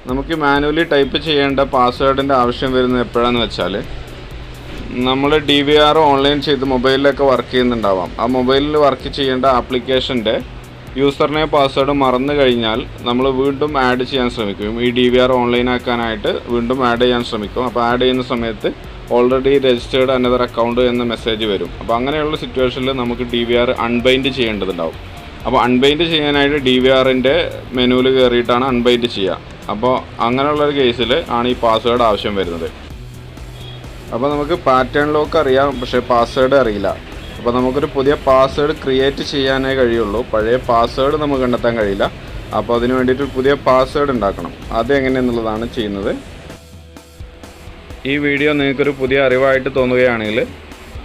നമുക്ക് manually type ചെയ്യേണ്ട പാസ്വേഡിൻ്റെ ആവശ്യം വരുന്നത് എപ്പോഴാണെന്ന് വെച്ചാൽ, നമ്മൾ DVR ഓൺലൈൻ ചെയ്ത് മൊബൈലിലൊക്കെ വർക്ക് ചെയ്യുന്നുണ്ടാവാം. ആ മൊബൈലിൽ വർക്ക് ചെയ്യേണ്ട ആപ്ലിക്കേഷൻ്റെ യൂസർ നെയിം പാസ്വേഡ് മറന്നു കഴിഞ്ഞാൽ നമ്മൾ വീണ്ടും ആഡ് ചെയ്യാൻ ശ്രമിക്കും. ഈ DVR ഓൺലൈൻ ആക്കാനായിട്ട് വീണ്ടും ആഡ് ചെയ്യാൻ ശ്രമിക്കും. അപ്പോൾ ആഡ് ചെയ്യുന്ന സമയത്ത് ഓൾറെഡി രജിസ്റ്റേർഡ് അനദർ അക്കൗണ്ട് എന്ന മെസ്സേജ് വരും. അപ്പോൾ അങ്ങനെയുള്ള സിറ്റുവേഷനിൽ നമുക്ക് DVR അൺബൈൻഡ് ചെയ്യേണ്ടതുണ്ടാവും. അപ്പോൾ അൺബൈൻഡ് ചെയ്യാനായിട്ട് DVRൻ്റെ മെനുവിൽ കയറിയിട്ടാണ് അൺബൈൻഡ് ചെയ്യുക. അപ്പോൾ അങ്ങനെയുള്ളൊരു കേസിൽ ആണ് ഈ പാസ്വേഡ് ആവശ്യം വരുന്നത്. അപ്പോൾ നമുക്ക് പാറ്റേൺ ലോക്ക് അറിയാം, പക്ഷേ പാസ്വേഡ് അറിയില്ല. അപ്പോൾ നമുക്കൊരു പുതിയ പാസ്വേഡ് ക്രിയേറ്റ് ചെയ്യാനേ കഴിയുള്ളൂ. പഴയ പാസ്വേഡ് നമുക്ക് കണ്ടെത്താൻ കഴിയില്ല. അപ്പോൾ അതിന് വേണ്ടിയിട്ട് പുതിയ പാസ്വേഡ് ഉണ്ടാക്കണം. അത് എങ്ങനെയെന്നുള്ളതാണ് ചെയ്യുന്നത്. ഈ വീഡിയോ നിങ്ങൾക്കൊരു പുതിയ അറിവായിട്ട് തോന്നുകയാണെങ്കിൽ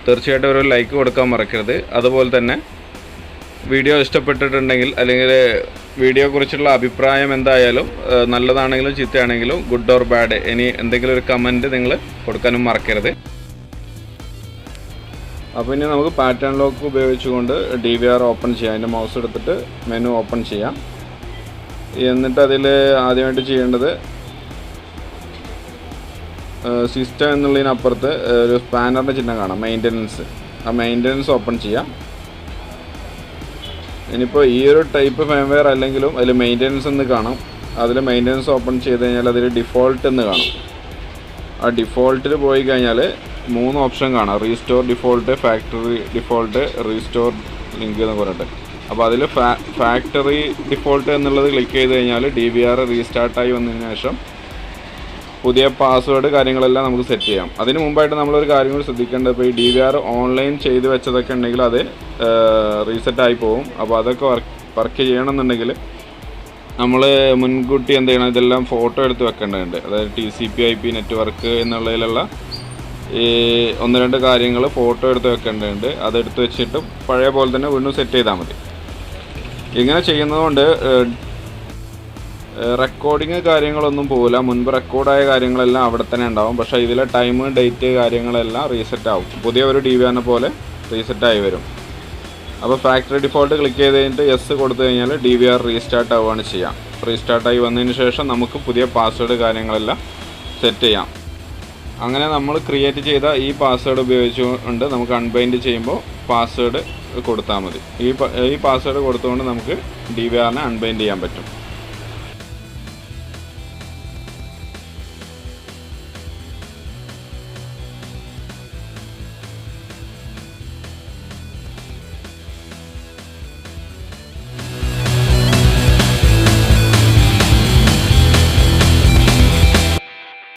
തീർച്ചയായിട്ടും ഒരു ലൈക്ക് കൊടുക്കാൻ മറക്കരുത്. അതുപോലെ തന്നെ വീഡിയോ ഇഷ്ടപ്പെട്ടിട്ടുണ്ടെങ്കിൽ അല്ലെങ്കിൽ വീഡിയോയെക്കുറിച്ചുള്ള അഭിപ്രായം എന്തായാലും നല്ലതാണെങ്കിലും ചീത്തയാണെങ്കിലും ഗുഡ് ഓർ ബാഡ് ഇനി എന്തെങ്കിലും ഒരു കമൻറ്റ് നിങ്ങൾ കൊടുക്കാനും മറക്കരുത്. അപ്പോൾ ഇനി നമുക്ക് പാറ്റേൺ ലോക്ക് ഉപയോഗിച്ചുകൊണ്ട് DVR ഓപ്പൺ ചെയ്യാം. അതിൻ്റെ മൗസ് എടുത്തിട്ട് മെനു ഓപ്പൺ ചെയ്യാം. എന്നിട്ട് അതിൽ ആദ്യമായിട്ട് ചെയ്യേണ്ടത് സിസ്റ്റം എന്നുള്ളതിനപ്പുറത്ത് ഒരു സ്പാനറിൻ്റെ ചിഹ്നം കാണാം, മെയിൻ്റനൻസ്. ആ മെയിൻ്റനൻസ് ഓപ്പൺ ചെയ്യാം. ഇനിയിപ്പോൾ ഈ ഒരു ടൈപ്പ് ഫേംവെയർ അല്ലെങ്കിലും അതിൽ മെയിൻ്റനൻസ് എന്ന് കാണും. അതിൽ മെയിൻ്റനൻസ് ഓപ്പൺ ചെയ്ത് കഴിഞ്ഞാൽ അതിൽ ഡിഫോൾട്ട് എന്ന് കാണും. ആ ഡിഫോൾട്ടിൽ പോയി കഴിഞ്ഞാൽ 3 ഓപ്ഷൻ കാണാം: restore default, factory default, restore link എന്ന് പറഞ്ഞിട്ട്. അപ്പോൾ അതിൽ ഫാക്ടറി ഡിഫോൾട്ട് എന്നുള്ളത് ക്ലിക്ക് ചെയ്ത് കഴിഞ്ഞാൽ DVR റീസ്റ്റാർട്ടായി വന്നതിന് ശേഷം പുതിയ പാസ്വേഡ് കാര്യങ്ങളെല്ലാം നമുക്ക് സെറ്റ് ചെയ്യാം. അതിന് മുമ്പായിട്ട് നമ്മളൊരു കാര്യം കൂടി ശ്രദ്ധിക്കേണ്ടത്, ഇപ്പോൾ ഈ DVR ഓൺലൈൻ ചെയ്ത് വെച്ചതൊക്കെ ഉണ്ടെങ്കിൽ അത് റീസെറ്റായി പോകും. അപ്പോൾ അതൊക്കെ വർക്ക് ചെയ്യണമെന്നുണ്ടെങ്കിൽ നമ്മൾ മുൻകൂട്ടി എന്ത് ചെയ്യണം, ഇതെല്ലാം ഫോട്ടോ എടുത്ത് വെക്കേണ്ടതുണ്ട്. അതായത് TCP/IP നെറ്റ്വർക്ക് എന്നുള്ളതിലുള്ള ഈ 1-2 കാര്യങ്ങൾ ഫോട്ടോ എടുത്ത് വെക്കേണ്ടതുണ്ട്. അതെടുത്ത് വെച്ചിട്ട് പഴയ പോലെ തന്നെ വീണ്ടും സെറ്റ് ചെയ്താൽ മതി. ഇങ്ങനെ ചെയ്യുന്നതുകൊണ്ട് റെക്കോർഡിങ് കാര്യങ്ങളൊന്നും പോകില്ല. മുൻപ് റെക്കോർഡായ കാര്യങ്ങളെല്ലാം അവിടെ തന്നെ ഉണ്ടാവും. പക്ഷേ ഇതിലെ ടൈം, ഡേറ്റ് കാര്യങ്ങളെല്ലാം റീസെറ്റ് ആവും. പുതിയ ഒരു DVRനെ പോലെ റീസെറ്റായി വരും. അപ്പോൾ ഫാക്ടറി ഡിഫോൾട്ട് ക്ലിക്ക് ചെയ്ത് കഴിഞ്ഞിട്ട് യെസ് കൊടുത്തു കഴിഞ്ഞാൽ DVR റീസ്റ്റാർട്ട് ആവുകയാണ് ചെയ്യാം. റീസ്റ്റാർട്ടായി വന്നതിന് ശേഷം നമുക്ക് പുതിയ പാസ്വേഡ് കാര്യങ്ങളെല്ലാം സെറ്റ് ചെയ്യാം. അങ്ങനെ നമ്മൾ ക്രിയേറ്റ് ചെയ്ത ഈ പാസ്വേഡ് ഉപയോഗിച്ചുകൊണ്ട് നമുക്ക് അൺബൈൻഡ് ചെയ്യുമ്പോൾ പാസ്വേഡ് കൊടുത്താൽ മതി. ഈ പാസ്വേഡ് കൊടുത്തുകൊണ്ട് നമുക്ക് DVRനെ അൺബൈൻഡ് ചെയ്യാൻ പറ്റും.